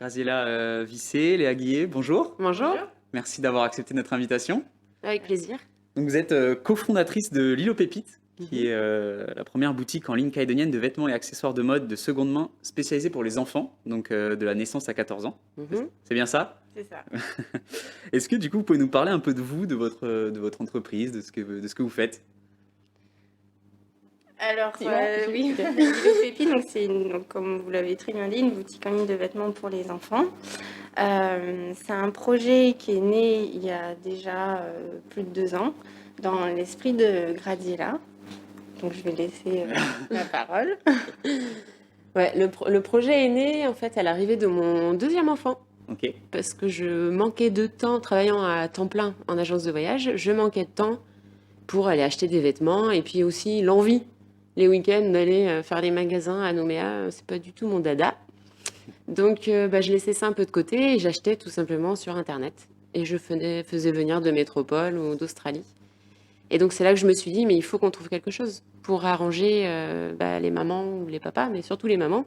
Graziella Vissé, Léa Guillet, bonjour. Bonjour, Merci d'avoir accepté notre invitation. avec plaisir. Donc vous êtes cofondatrice de Lilo Pépite, qui Mhm. est la première boutique en ligne calédonienne de vêtements et accessoires de mode de seconde main spécialisée pour les enfants, donc de la naissance à 14 ans. Mhm. C'est bien ça? C'est ça. Est-ce que du coup vous pouvez nous parler un peu de vous, de votre entreprise, de ce que vous faites? Alors, Dis-moi. oui, Lilo Pépi, donc donc, comme vous l'avez très bien dit, une boutique en ligne de vêtements pour les enfants. C'est un projet qui est né il y a déjà plus de 2 ans, dans l'esprit de Graziella. Donc, je vais laisser la parole. Ouais, le projet est né en fait à l'arrivée de mon deuxième enfant. Ok. Parce que je manquais de temps, travaillant à temps plein en agence de voyage, je manquais de temps pour aller acheter des vêtements et puis aussi l'envie, les week-ends, d'aller faire les magasins à Nouméa, c'est pas du tout mon dada. Donc je laissais ça un peu de côté et j'achetais tout simplement sur Internet. Et je faisais venir de métropole ou d'Australie. Et donc c'est là que je me suis dit, mais il faut qu'on trouve quelque chose pour arranger les mamans ou les papas, mais surtout les mamans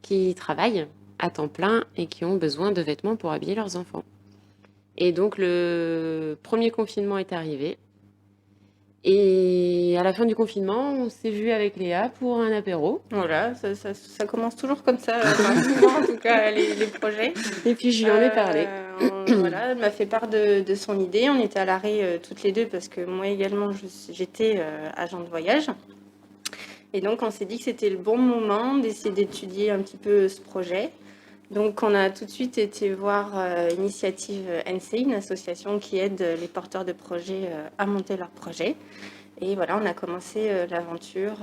qui travaillent à temps plein et qui ont besoin de vêtements pour habiller leurs enfants. Et donc le premier confinement est arrivé. Et à la fin du confinement, on s'est vu avec Léa pour un apéro. Voilà, ça commence toujours comme ça, enfin, souvent en tout cas, les projets. Et puis je lui en ai parlé. Voilà, elle m'a fait part de son idée. On était à l'arrêt toutes les deux parce que moi également, j'étais agent de voyage. Et donc, on s'est dit que c'était le bon moment d'essayer d'étudier un petit peu ce projet. Donc, on a tout de suite été voir Initiative NC, une association qui aide les porteurs de projets à monter leur projet. Et voilà, on a commencé l'aventure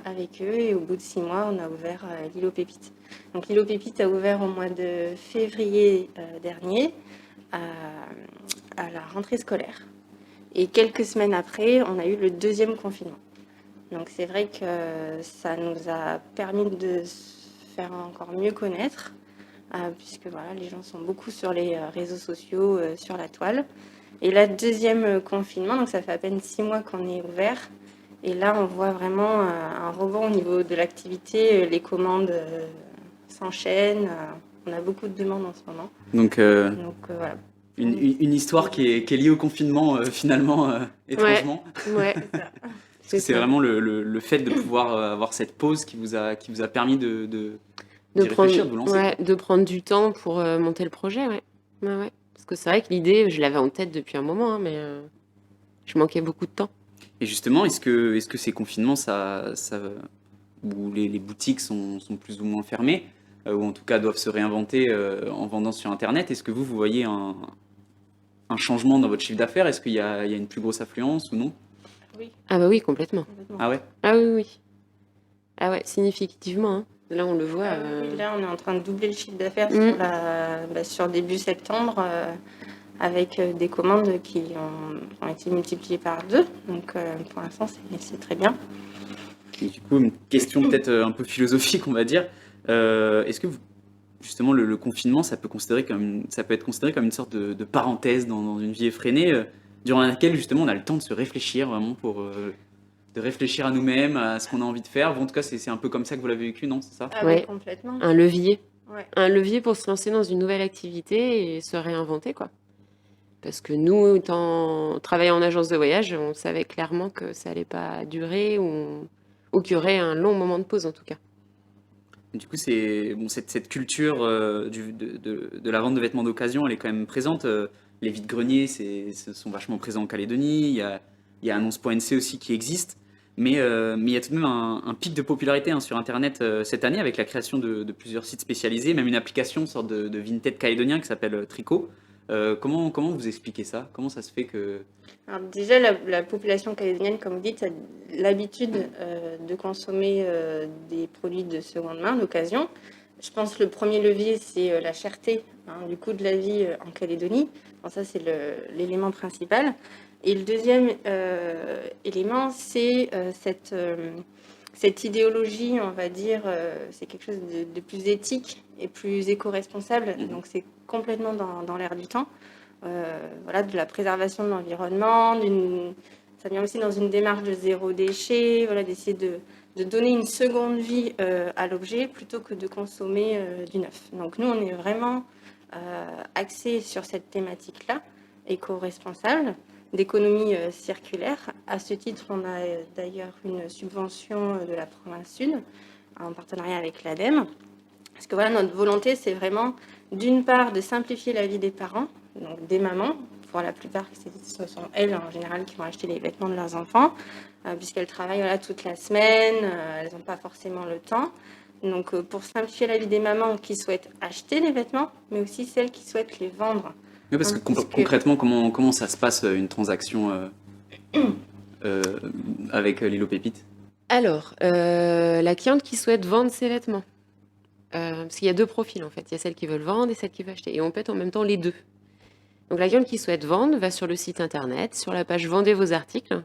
avec eux et au bout de 6 mois, on a ouvert Lilo Pépite. Donc, Lilo Pépite a ouvert au mois de février dernier à la rentrée scolaire. Et quelques semaines après, on a eu le deuxième confinement. Donc c'est vrai que ça nous a permis de se faire encore mieux connaître, puisque voilà, les gens sont beaucoup sur les réseaux sociaux, sur la toile. Et là, deuxième confinement, donc ça fait à peine 6 mois qu'on est ouvert. Et là, on voit vraiment un rebond au niveau de l'activité. Les commandes s'enchaînent. On a beaucoup de demandes en ce moment. Donc Voilà. une histoire qui est liée au confinement finalement, étrangement. Ouais, Parce que c'est vraiment le fait de pouvoir avoir cette pause qui vous a permis d'y réfléchir, de vous lancer. Ouais, de prendre du temps pour monter le projet, ouais. Ouais. Parce que c'est vrai que l'idée, je l'avais en tête depuis un moment, hein, mais je manquais beaucoup de temps. Et justement, est-ce que ces confinements, où les boutiques sont plus ou moins fermées, ou en tout cas doivent se réinventer en vendant sur Internet, est-ce que vous voyez un changement dans votre chiffre d'affaires? Est-ce qu'il y a une plus grosse affluence ou non? Oui, Ah bah oui, complètement. complètement. Ah ouais? Ah oui. Ah ouais, significativement, hein. Là, on le voit. Oui, là, on est en train de doubler le chiffre d'affaires sur début septembre avec des commandes qui ont été multipliées par 2. Donc, pour l'instant, c'est très bien. Et du coup, une question peut-être un peu philosophique, on va dire. Est-ce que justement le confinement, ça peut être considéré comme une sorte de parenthèse dans une vie effrénée, durant laquelle justement on a le temps de se réfléchir vraiment de réfléchir à nous-mêmes, à ce qu'on a envie de faire. Bon, en tout cas, c'est un peu comme ça que vous l'avez vécu, non? C'est ça? Ah Ouais. oui, complètement. Un levier. Ouais. Un levier pour se lancer dans une nouvelle activité et se réinventer, quoi. Parce que nous, travaillant en agence de voyage, on savait clairement que ça allait pas durer ou qu'il y aurait un long moment de pause, en tout cas. Du coup, cette culture de la vente de vêtements d'occasion, elle est quand même présente. Les vides-greniers sont vachement présents en Calédonie. Il y a Annonce.nc aussi qui existe. Mais il y a tout de même un pic de popularité sur Internet cette année avec la création de plusieurs sites spécialisés, même une application, une sorte de Vinted calédonien qui s'appelle Tricot. Comment vous expliquez ça? Comment ça se fait que... Alors déjà, la population calédonienne, comme vous dites, a l'habitude de consommer des produits de seconde main, d'occasion. Je pense que le premier levier, c'est la cherté du coût de la vie en Calédonie. Bon, ça, c'est l'élément principal. Et le deuxième élément, c'est cette idéologie, on va dire, c'est quelque chose de plus éthique et plus éco-responsable. Donc, c'est complètement dans l'air du temps. Voilà, de la préservation de l'environnement, ça vient aussi dans une démarche de zéro déchet, voilà, d'essayer de donner une seconde vie à l'objet plutôt que de consommer du neuf. Donc nous, on est vraiment axé sur cette thématique-là, éco-responsable, d'économie circulaire. À ce titre, on a d'ailleurs une subvention de la province Sud en partenariat avec l'ADEME. Parce que voilà, notre volonté, c'est vraiment d'une part de simplifier la vie des parents, donc des mamans. Pour la plupart, ce sont elles en général qui vont acheter les vêtements de leurs enfants, puisqu'elles travaillent voilà, toute la semaine, elles n'ont pas forcément le temps. Donc pour simplifier la vie des mamans qui souhaitent acheter les vêtements, mais aussi celles qui souhaitent les vendre. Oui, parce que concrètement, comment ça se passe une transaction avec Lilo Pépite? Alors, la cliente qui souhaite vendre ses vêtements. Parce qu'il y a 2 profils en fait. Il y a celles qui veulent vendre et celles qui veulent acheter. Et on peut être en même temps les 2. Donc la cliente qui souhaite vendre va sur le site internet, sur la page Vendez vos articles.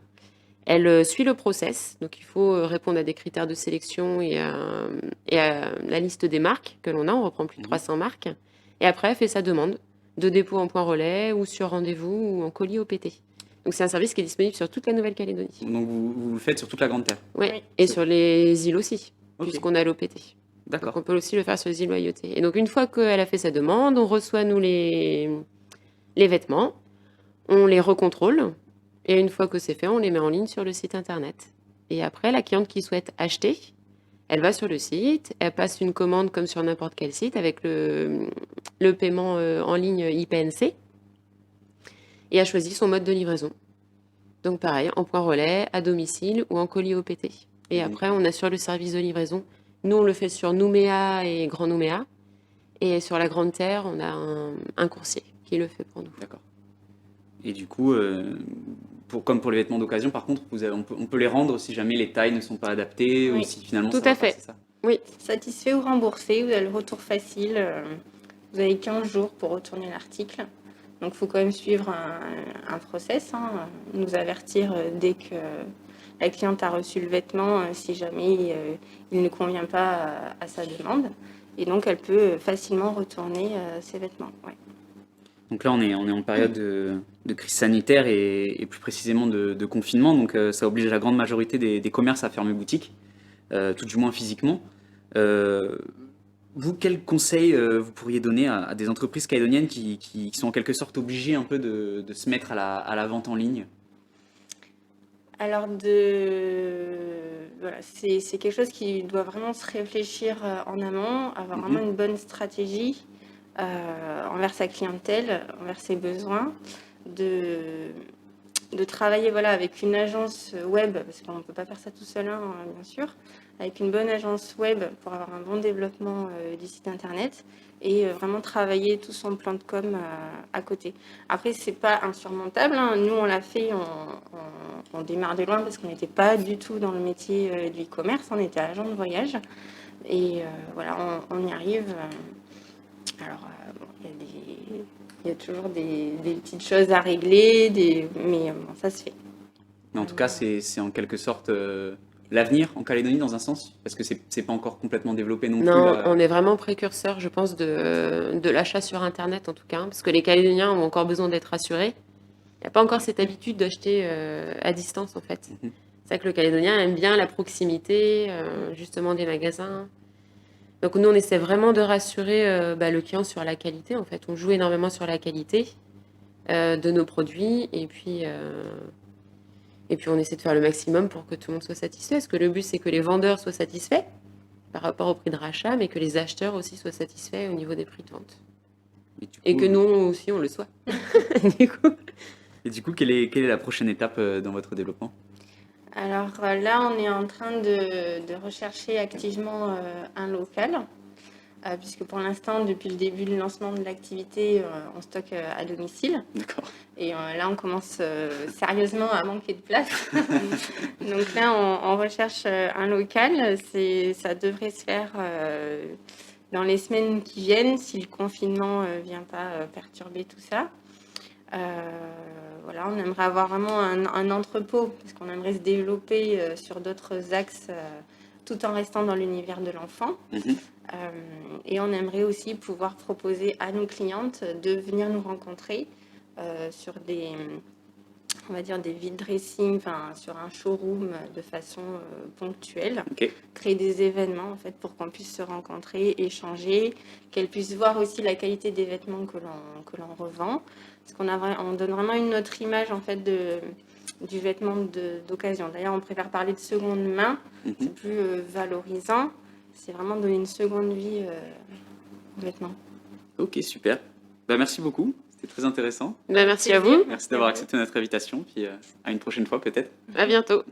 Elle suit le process. Donc il faut répondre à des critères de sélection et à la liste des marques que l'on a. On reprend plus de 300 marques. Et après, elle fait sa demande de dépôt en point relais ou sur rendez-vous ou en colis OPT. Donc c'est un service qui est disponible sur toute la Nouvelle-Calédonie. Donc vous le faites sur toute la Grande Terre? Oui, Oui. et sur les îles aussi, Ok. puisqu'on a l'OPT. Donc D'accord. on peut aussi le faire sur les îles Loyauté. Et donc une fois qu'elle a fait sa demande, on reçoit nous les vêtements, on les recontrôle, et une fois que c'est fait, on les met en ligne sur le site internet. Et après, la cliente qui souhaite acheter, elle va sur le site, elle passe une commande comme sur n'importe quel site avec le paiement en ligne IPNC, et elle choisit son mode de livraison. Donc pareil, en point relais, à domicile ou en colis OPT. Et après, on assure le service de livraison. Nous, on le fait sur Nouméa et Grand Nouméa. Et sur la Grande Terre, on a un coursier qui le fait pour nous. D'accord. Et du coup, comme pour les vêtements d'occasion, par contre, on peut les rendre si jamais les tailles ne sont pas adaptées ou Oui. si finalement Tout ça va à pas, fait. c'est ça? Oui, Satisfait ou remboursé, vous avez le retour facile. Vous avez 15 jours pour retourner l'article. Donc il faut quand même suivre un process, nous avertir dès que la cliente a reçu le vêtement, si jamais il ne convient pas à sa demande. Et donc elle peut facilement retourner ses vêtements. Ouais. Donc là, on est en période de crise sanitaire et plus précisément de confinement. Donc ça oblige la grande majorité des commerces à fermer boutique, tout du moins physiquement. Vous, quels conseils vous pourriez donner à des entreprises calédoniennes qui sont en quelque sorte obligées un peu de se mettre à la vente en ligne? Alors, voilà, c'est quelque chose qui doit vraiment se réfléchir en amont, avoir vraiment une bonne stratégie envers sa clientèle, envers ses besoins, de travailler voilà, avec une agence web, parce qu'on ne peut pas faire ça tout seul, bien sûr, avec une bonne agence web pour avoir un bon développement du site internet et vraiment travailler tout son plan de com à côté. Après, c'est pas insurmontable, Nous, on l'a fait, on démarre de loin parce qu'on n'était pas du tout dans le métier du e-commerce, on était agent de voyage et voilà, on y arrive. Alors, bon, il y a toujours des petites choses à régler, mais bon, ça se fait. Mais en tout cas, c'est en quelque sorte l'avenir en Calédonie dans un sens, parce que c'est pas encore complètement développé non plus. non, là. on est vraiment précurseur, je pense, de l'achat sur Internet en tout cas, parce que les Calédoniens ont encore besoin d'être rassurés. Il n'y a pas encore cette habitude d'acheter à distance en fait. Mhm. C'est vrai que le Calédonien aime bien la proximité, justement des magasins. Donc nous, on essaie vraiment de rassurer le client sur la qualité. En fait, on joue énormément sur la qualité de nos produits et puis on essaie de faire le maximum pour que tout le monde soit satisfait. Parce que le but, c'est que les vendeurs soient satisfaits par rapport au prix de rachat, mais que les acheteurs aussi soient satisfaits au niveau des prix de vente. Et du que coup, nous aussi, on le soit. Du coup. Et du coup, quelle est la prochaine étape dans votre développement? Alors là, on est en train de rechercher activement un local, puisque pour l'instant, depuis le début du lancement de l'activité, on stocke à domicile. D'accord. Et là, on commence sérieusement à manquer de place. Donc là, on recherche un local. Ça devrait se faire dans les semaines qui viennent, si le confinement ne vient pas perturber tout ça. Voilà, on aimerait avoir vraiment un entrepôt, parce qu'on aimerait se développer sur d'autres axes tout en restant dans l'univers de l'enfant. Mhm. Et on aimerait aussi pouvoir proposer à nos clientes de venir nous rencontrer sur on va dire des vide dressing, enfin sur un showroom de façon ponctuelle. Ok. Créer des événements en fait pour qu'on puisse se rencontrer, échanger, qu'elles puissent voir aussi la qualité des vêtements que l'on revend. Parce on donne vraiment une autre image en fait du vêtement d'occasion. D'ailleurs, on préfère parler de seconde main, c'est plus valorisant. C'est vraiment donner une seconde vie aux vêtements. Ok, super. Bah, merci beaucoup, c'était très intéressant. Merci à vous. Merci d'avoir accepté notre invitation, puis à une prochaine fois peut-être. À bientôt.